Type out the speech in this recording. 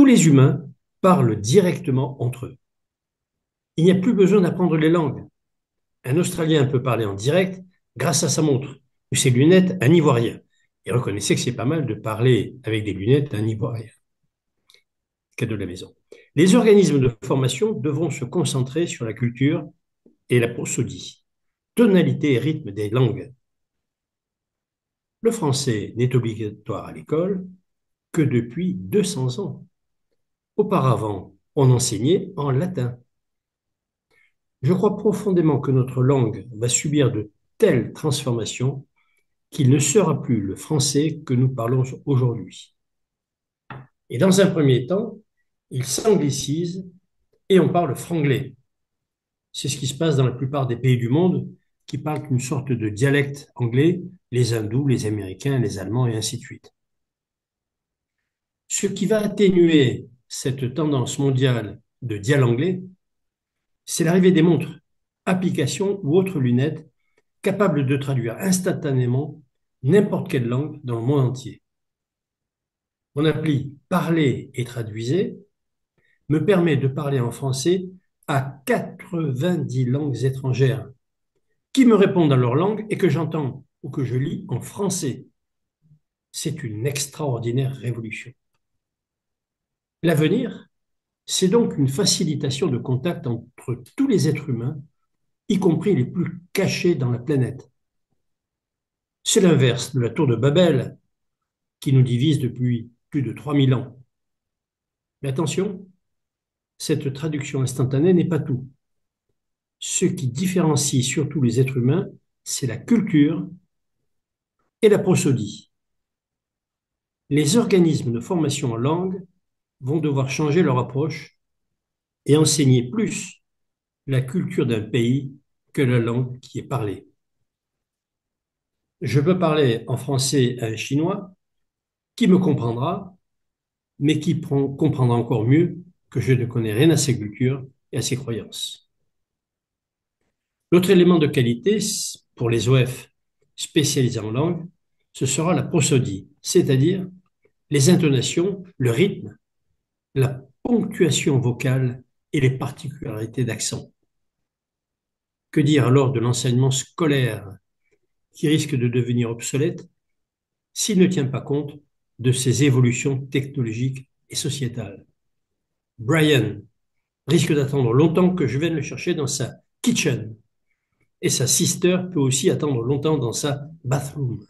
les humains parlent directement entre eux. Il n'y a plus besoin d'apprendre les langues. Un Australien peut parler en direct grâce à sa montre ou ses lunettes à un Ivoirien. Et reconnaissez que c'est pas mal de parler avec des lunettes d'un Ivoirien. Cadeau de la maison. Les organismes de formation devront se concentrer sur la culture et la prosodie, tonalité et rythme des langues. Le français n'est obligatoire à l'école que depuis 200 ans. Auparavant, on enseignait en latin. Je crois profondément que notre langue va subir de telles transformations qu'il ne sera plus le français que nous parlons aujourd'hui. Et dans un premier temps, il s'anglicise et on parle franglais. C'est ce qui se passe dans la plupart des pays du monde qui parlent une sorte de dialecte anglais, les hindous, les américains, les allemands et ainsi de suite. Ce qui va atténuer cette tendance mondiale de dialanglais, c'est l'arrivée des montres, applications ou autres lunettes capables de traduire instantanément n'importe quelle langue dans le monde entier. Mon appli Parler et traduisez me permet de parler en français à 90 langues étrangères qui me répondent dans leur langue et que j'entends ou que je lis en français. C'est une extraordinaire révolution. L'avenir, c'est donc une facilitation de contact entre tous les êtres humains, y compris les plus cachés dans la planète. C'est l'inverse de la tour de Babel qui nous divise depuis plus de 3000 ans. Mais attention, cette traduction instantanée n'est pas tout. Ce qui différencie surtout les êtres humains, c'est la culture et la prosodie. Les organismes de formation en langue vont devoir changer leur approche et enseigner plus la culture d'un pays que la langue qui est parlée. Je peux parler en français à un Chinois qui me comprendra, mais qui comprendra encore mieux que je ne connais rien à ses cultures et à ses croyances. L'autre élément de qualité pour les OF spécialisés en langue, ce sera la prosodie, c'est-à-dire les intonations, le rythme, la ponctuation vocale et les particularités d'accent. Que dire alors de l'enseignement scolaire qui risque de devenir obsolète s'il ne tient pas compte de ces évolutions technologiques et sociétales? Brian risque d'attendre longtemps que je vienne le chercher dans sa kitchen et sa sister peut aussi attendre longtemps dans sa bathroom.